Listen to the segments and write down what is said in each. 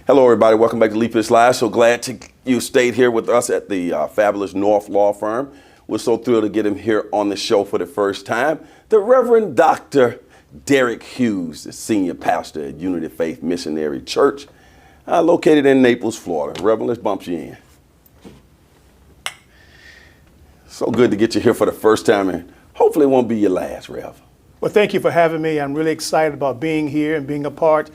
Hello, everybody. Welcome back to Leap Is Live. So glad you stayed here with us at the fabulous North Law Firm. We're so thrilled to get him here on the show for the first time. The Reverend Dr. Derrick Hughes, the senior pastor at Unity Faith Missionary Church, located in Naples, Florida. Reverend, let's bump you in. So good to get you here for the first time, and hopefully it won't be your last, Rev. Well, thank you for having me. I'm really excited about being here and being a part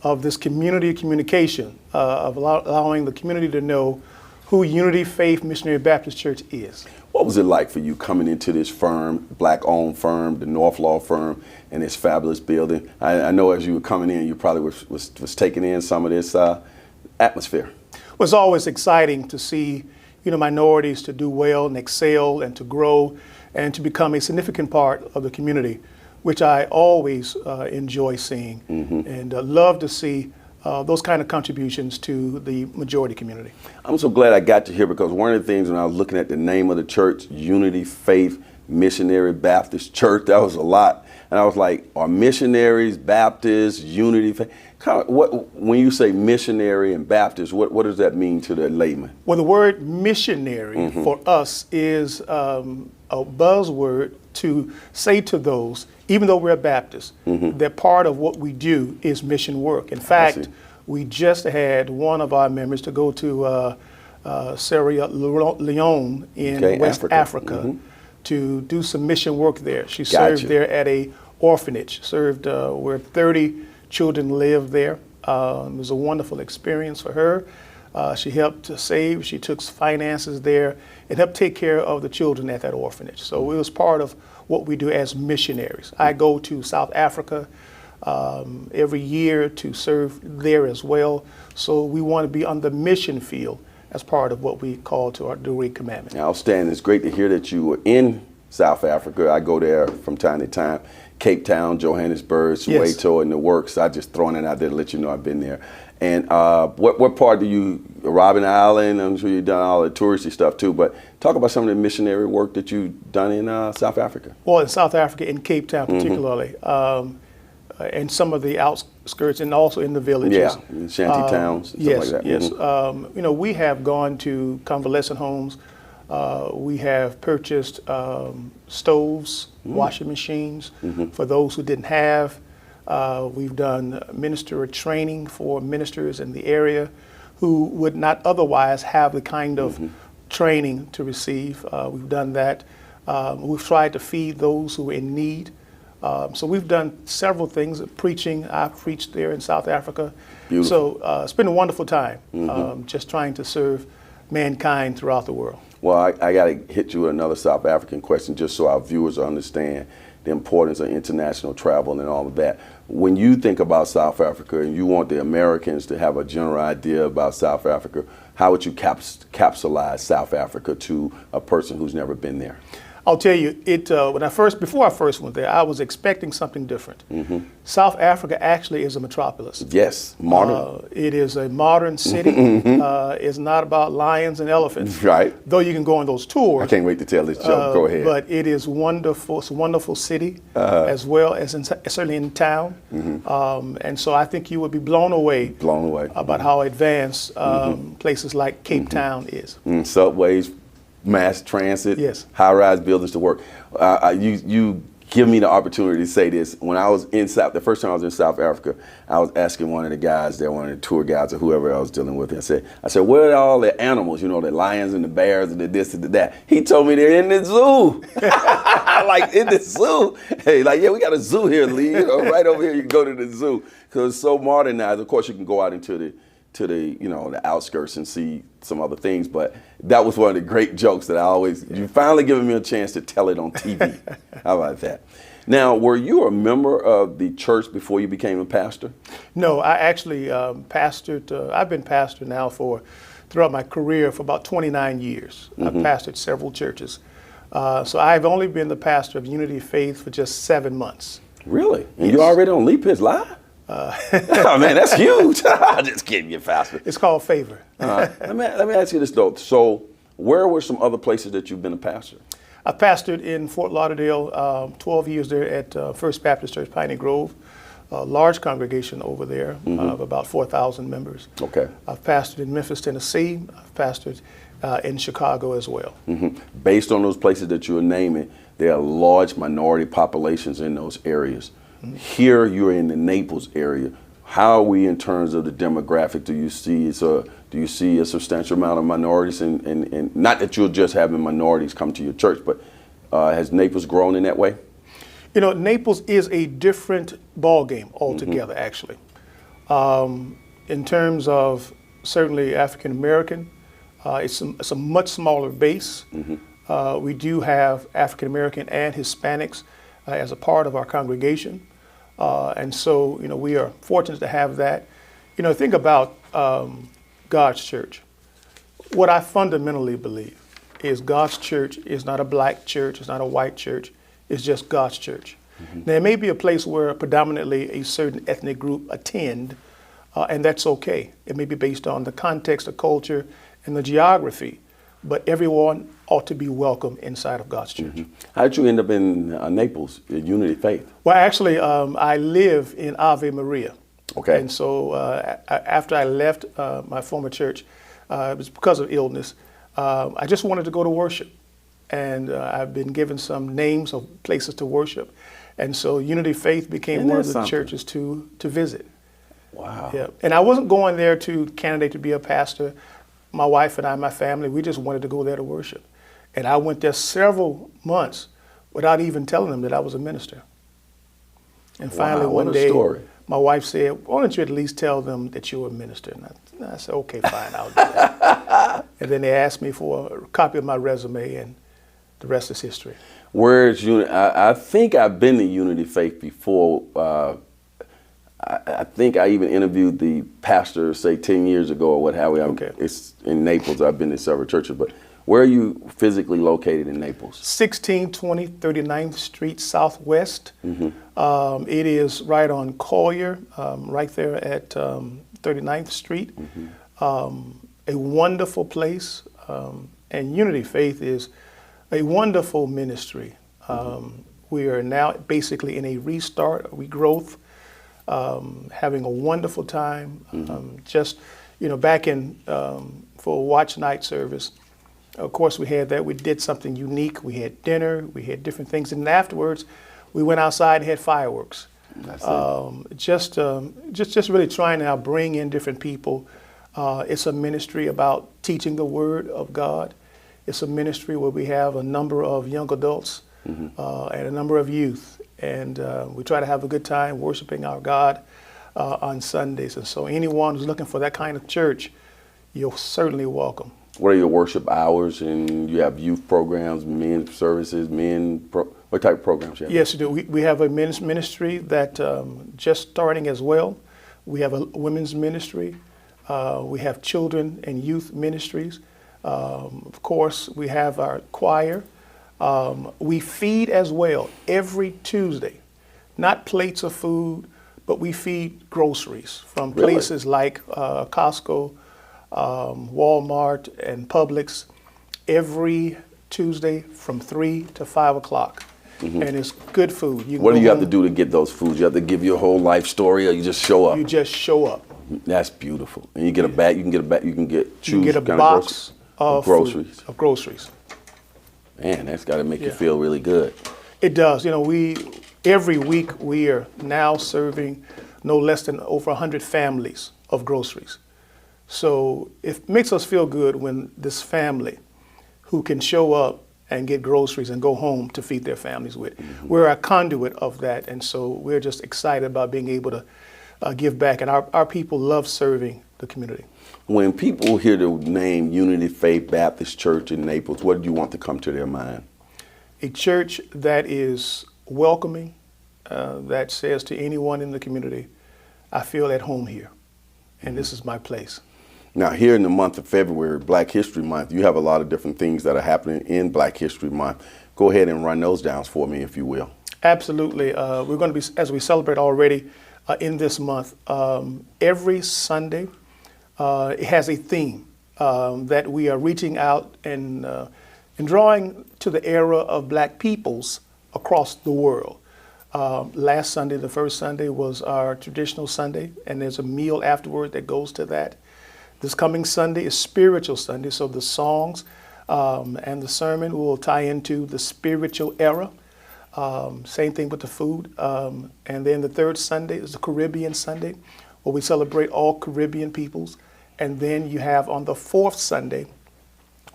of this community communication, of allowing the community to know who Unity Faith Missionary Baptist Church is. What was it like for you coming into this firm, black-owned firm, the North Law Firm, and this fabulous building? I know as you were coming in, you probably was taking in some of this atmosphere. It was always exciting to see, minorities to do well and excel and to grow and to become a significant part of the community, which I always enjoy seeing and love to see those kind of contributions to the majority community. I'm so glad I got you here, because one of the things when I was looking at the name of the church, Unity Faith Missionary Baptist Church, that was a lot. And I was like, are missionaries, Baptists, Unity Faith? When you say missionary and Baptist, what does that mean to the layman? Well, the word missionary for us is a buzzword to say to those, even though we're Baptists, that part of what we do is mission work. In fact, we just had one of our members to go to Sierra Leone in West Africa to do some mission work there. She served there at a orphanage, served where 30 children live there. It was a wonderful experience for her. She helped to save, she took finances there and helped take care of the children at that orphanage. So it was part of what we do as missionaries. I go to South Africa every year to serve there as well. So we want to be on the mission field as part of what we call to our Derrick commandment. Outstanding. It's great to hear that you were in South Africa. I go there from time to time. Cape Town, Johannesburg, Soweto, and the works. I just throwing it out there to let you know I've been there. And what part do you, Robben Island, I'm sure you've done all the touristy stuff too, but talk about some of the missionary work that you've done in South Africa. Well, in South Africa, in Cape Town particularly, and some of the outskirts and also in the villages. Yeah, shanty towns, and stuff like that. Yes, we have gone to convalescent homes. We have purchased stoves, washing machines for those who didn't have. We've done minister training for ministers in the area who would not otherwise have the kind of training to receive. We've done that. We've tried to feed those who are in need. So we've done several things. Preaching, I've preached there in South Africa. Beautiful. So it's been a wonderful time, just trying to serve mankind throughout the world. Well, I got to hit you with another South African question just so our viewers understand the importance of international travel and all of that. When you think about South Africa and you want the Americans to have a general idea about South Africa, how would you capsulize South Africa to a person who's never been there? I'll tell you, before I first went there, I was expecting something different. South Africa actually is a metropolis. Yes, modern. It is a modern city. It's not about lions and elephants. Right. Though you can go on those tours. I can't wait to tell this joke. Go ahead. But it is wonderful. It's a wonderful city, as well as certainly in town. And so I think you would be blown away about how advanced places like Cape Town is. Subways, mass transit, high-rise buildings to work. You give me the opportunity to say this. When I was the first time I was in South Africa, I was asking one of the guys there, one of the tour guides or whoever I was dealing with, I said, where are all the animals, the lions and the bears and the this and the that? He told me they're in the zoo. Like, in the zoo? Hey, we got a zoo here, Lee. Right over here, you can go to the zoo. Because it's so modernized. Of course, you can go out into the outskirts and see some other things, but that was one of the great jokes that you finally given me a chance to tell it on TV. How about that? Now, were you a member of the church before you became a pastor? No, I actually pastored. I've been pastor now throughout my career for about 29 years. I've pastored several churches. So I've only been the pastor of Unity Faith for just 7 months. Really? And you're already on Leap Is Live? Oh man, that's huge. Just kidding, you faster. It's called favor. Let me ask you this though. So where were some other places that you've been a pastor? I pastored in Fort Lauderdale, 12 years there at First Baptist Church, Piney Grove. a large congregation over there of about 4,000 members. Okay. I've pastored in Memphis, Tennessee. I've pastored in Chicago as well. Based on those places that you're naming, there are large minority populations in those areas. Here, you're in the Naples area. How are we in terms of the demographic? Do you see a substantial amount of minorities? And not that you're just having minorities come to your church, but has Naples grown in that way? You know, Naples is a different ballgame altogether, actually. In terms of certainly African American, it's a much smaller base. We do have African American and Hispanics as a part of our congregation. And so, you know, we are fortunate to have that. You know, think about God's church. What I fundamentally believe is God's church is not a black church, it's not a white church, it's just God's church. There may be a place where predominantly a certain ethnic group attend, and that's okay. It may be based on the context, the culture, and the geography, but everyone ought to be welcome inside of God's church. How did you end up in Naples, Unity Faith? Well, actually, I live in Ave Maria. Okay. And so after I left my former church, it was because of illness, I just wanted to go to worship. And I've been given some names of places to worship. And so Unity Faith became one of the churches to visit. Wow. Yeah. And I wasn't going there to candidate to be a pastor. My wife and I, my family, we just wanted to go there to worship. And I went there several months without even telling them that I was a minister. And finally one day, my wife said, why don't you at least tell them that you're a minister? And I said, okay, fine, I'll do that. And then they asked me for a copy of my resume, and the rest is history. Where's Unity? I think I've been to Unity Faith before. I think I even interviewed the pastor, say 10 years ago or what have you. Okay. It's in Naples. I've been to several churches, but where are you physically located in Naples? 1620 39th Street Southwest. It is right on Collier, right there at 39th Street. A wonderful place, and Unity Faith is a wonderful ministry. We are now basically in a restart, a regrowth, having a wonderful time. Just, you know, back in for watch night service, of course we had that. We did something unique. We had dinner, we had different things, and afterwards we went outside and had fireworks. Just really trying to now bring in different people. It's a ministry about teaching the Word of God. It's a ministry where we have a number of young adults and a number of youth. And we try to have a good time worshiping our God on Sundays. And so anyone who's looking for that kind of church, you're certainly welcome. What are your worship hours? And you have youth programs, men's services, what type of programs you have? Yes, we do. We have a men's ministry that just starting as well. We have a women's ministry. We have children and youth ministries. Of course, we have our choir. We feed as well every Tuesday, not plates of food, but we feed groceries from places like Costco, Walmart, and Publix every Tuesday from 3 to 5 o'clock. And it's good food. What do you have to do to get those foods? You have to give your whole life story, or you just show up? You just show up. That's beautiful. And you get a bag. You can get a box of groceries. Man, that's got to make you feel really good. It does. You know, every week we are now serving no less than over 100 families of groceries. So it makes us feel good when this family who can show up and get groceries and go home to feed their families with. We're a conduit of that, and so we're just excited about being able to give back, and our people love serving the community. When people hear the name Unity Faith Baptist Church in Naples, what do you want to come to their mind? A church that is welcoming, that says to anyone in the community, I feel at home here, and this is my place. Now, here in the month of February, Black History Month, you have a lot of different things that are happening in Black History Month. Go ahead and run those down for me, if you will. Absolutely. We're going to be, as we celebrate already in this month, every Sunday, it has a theme that we are reaching out and drawing to the era of Black peoples across the world. Last Sunday, the first Sunday, was our traditional Sunday, and there's a meal afterward that goes to that. This coming Sunday is Spiritual Sunday, so the songs and the sermon will tie into the spiritual era. Same thing with the food. And then the third Sunday is the Caribbean Sunday, where we celebrate all Caribbean peoples. And then you have on the fourth Sunday,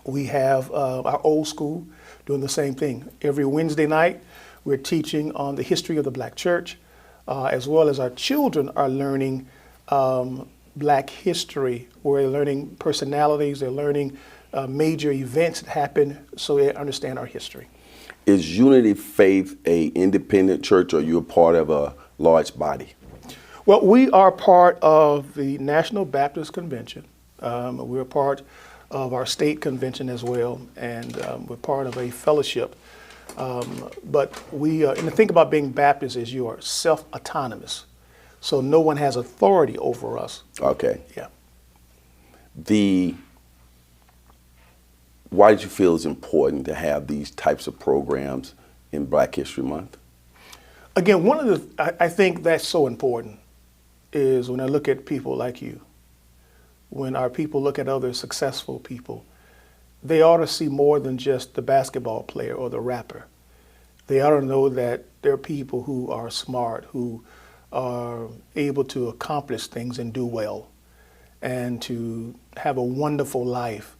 we have our old school doing the same thing. Every Wednesday night, we're teaching on the history of the Black church, as well as our children are learning Black history. We're learning personalities, they're learning major events that happen so they understand our history. Is Unity Faith a independent church, or you're part of a large body? Well, we are part of the National Baptist Convention. We're part of our state convention as well, and we're part of a fellowship. But we, and the thing about being Baptist is you are self-autonomous. So no one has authority over us. Okay. Yeah. Why did you feel it's important to have these types of programs in Black History Month? Again, one of the, I think that's so important is when I look at people like you, when our people look at other successful people, they ought to see more than just the basketball player or the rapper. They ought to know that there are people who are smart, who are able to accomplish things and do well, and to have a wonderful life.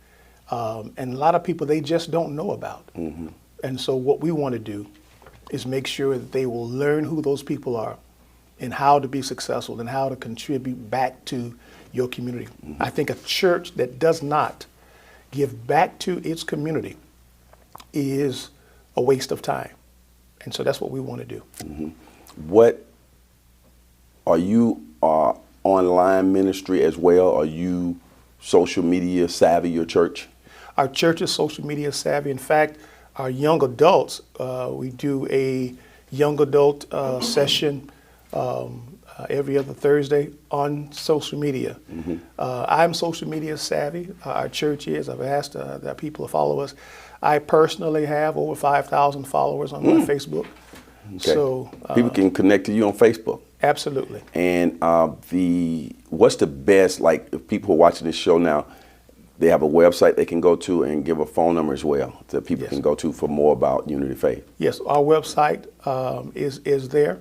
And a lot of people they just don't know about. Mm-hmm. And so what we want to do is make sure that they will learn who those people are and how to be successful and how to contribute back to your community. Mm-hmm. I think a church that does not give back to its community is a waste of time. And so that's what we want to do. Mm-hmm. What are you online ministry as well? Are you social media savvy, your church? Our church is social media savvy. In fact, our young adults, we do a young adult session every other Thursday on social media. Mm-hmm. I'm social media savvy. Our church is. I've asked that people to follow us. I personally have over 5,000 followers on my Facebook. Okay. So people can connect to you on Facebook. Absolutely. And what's the best, like if people are watching this show now, they have a website they can go to and give a phone number as well that people can go to for more about Unity Faith. Yes, our website is there.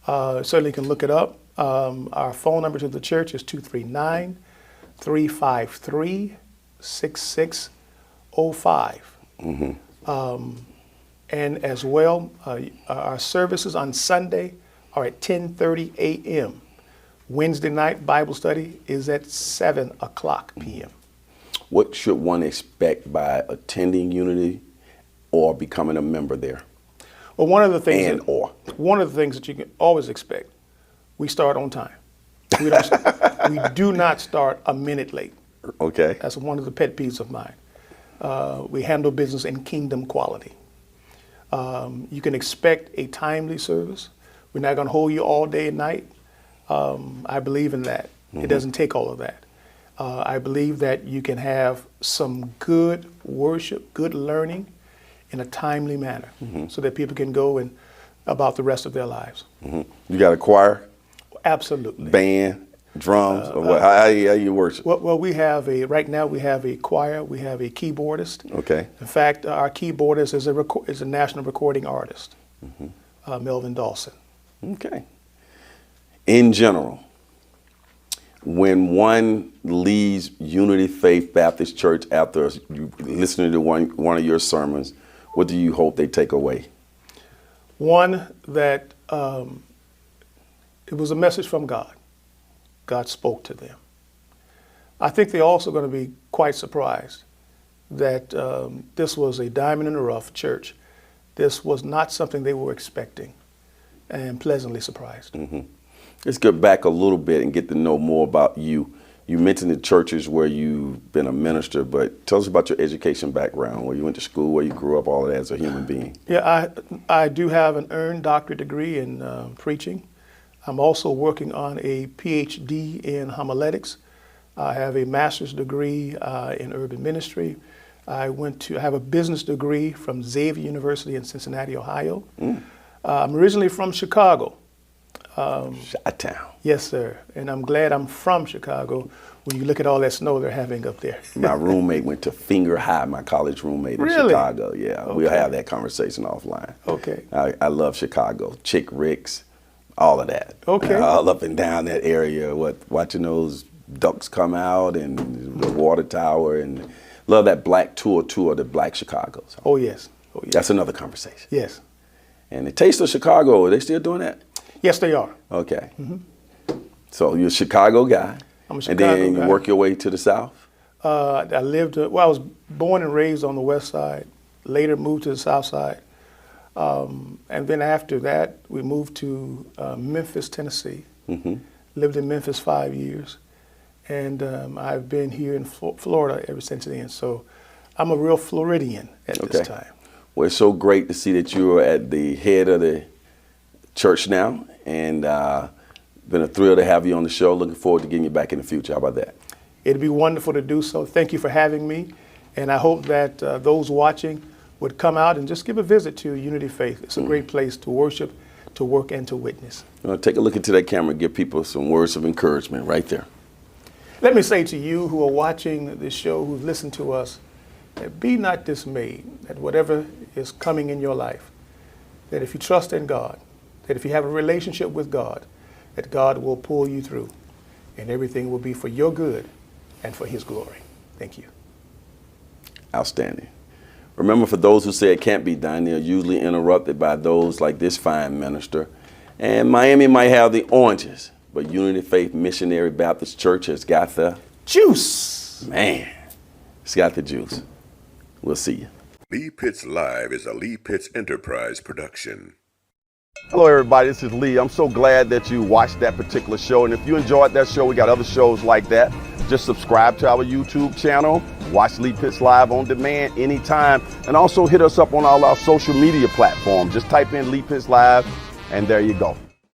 Certainly can look it up. Our phone number to the church is 239-353-6605. Mm-hmm. And as well, our services on Sunday are at 10:30 a.m. Wednesday night Bible study is at 7 o'clock p.m. What should one expect by attending Unity or becoming a member there? Well, one of the things that you can always expect, we start on time. We do not start a minute late. Okay. That's one of the pet peeves of mine. We handle business in kingdom quality. You can expect a timely service. We're not going to hold you all day and night. I believe in that. Mm-hmm. It doesn't take all of that. I believe that you can have some good worship, good learning in a timely manner, mm-hmm. so that people can go and about the rest of their lives. Mm-hmm. You got a choir? Absolutely. Band, drums, or what? How you worship? Well, right now we have a choir, we have a keyboardist. Okay. In fact, our keyboardist is a national recording artist, mm-hmm. Melvin Dawson. Okay. In general, when one leaves Unity Faith Baptist Church after you listening to one of your sermons, what do you hope they take away? One, that it was a message from God. God spoke to them. I think they're also going to be quite surprised that this was a diamond in the rough church. This was not something they were expecting, and pleasantly surprised. Mm-hmm. Let's get back a little bit and get to know more about you. You mentioned the churches where you've been a minister, but tell us about your education background, where you went to school, where you grew up, all of that as a human being. Yeah, I do have an earned doctorate degree in preaching. I'm also working on a PhD in homiletics. I have a master's degree in urban ministry. I have a business degree from Xavier University in Cincinnati, Ohio. I'm originally from Chicago. Chi-town. Yes, sir. And I'm glad I'm from Chicago when you look at all that snow they're having up there. My roommate went to Finger High, my college roommate in Really? Chicago. Yeah, Okay. we'll have that conversation offline. Okay. I love Chicago. Chick Rick's, all of that. Okay. All up and down that area, watching those ducks come out and the water tower, and love that black tour, the Black Chicago. So Oh, yes. Oh, yes. that's another conversation. Yes. And the Taste of Chicago, are they still doing that? Yes, they are. Okay. So you're a Chicago guy. I'm a and Chicago then guy. you work your way to the South? I was born and raised on the west side, later moved to the south side. And then after that, we moved to Memphis, Tennessee. Lived in Memphis 5 years. And I've been here in Florida ever since then. So I'm a real Floridian at this time. Well, it's so great to see that you are at the head of the church now. And been a thrill to have you on the show. Looking forward to getting you back in the future. How about that? It'd be wonderful to do so. Thank you for having me. And I hope that those watching would come out and just give a visit to Unity Faith. It's a great place to worship, to work, and to witness. Take a look into that camera and give people some words of encouragement right there. Let me say to you who are watching this show, who've listened to us, that be not dismayed at whatever is coming in your life, that if you trust in God, that if you have a relationship with God, that God will pull you through and everything will be for your good and for His glory. Thank you. Outstanding. Remember, for those who say it can't be done, they're usually interrupted by those like this fine minister. And Miami might have the oranges, but Unity Faith Missionary Baptist Church has got the juice. Man, it's got the juice. We'll see you. Lee Pitts Live is a Lee Pitts Enterprise production. Hello, everybody. This is Lee. I'm so glad that you watched that particular show. And if you enjoyed that show, we got other shows like that. Just subscribe to our YouTube channel. Watch Lee Pitts Live on demand anytime. And also hit us up on all our social media platforms. Just type in Lee Pitts Live, and there you go.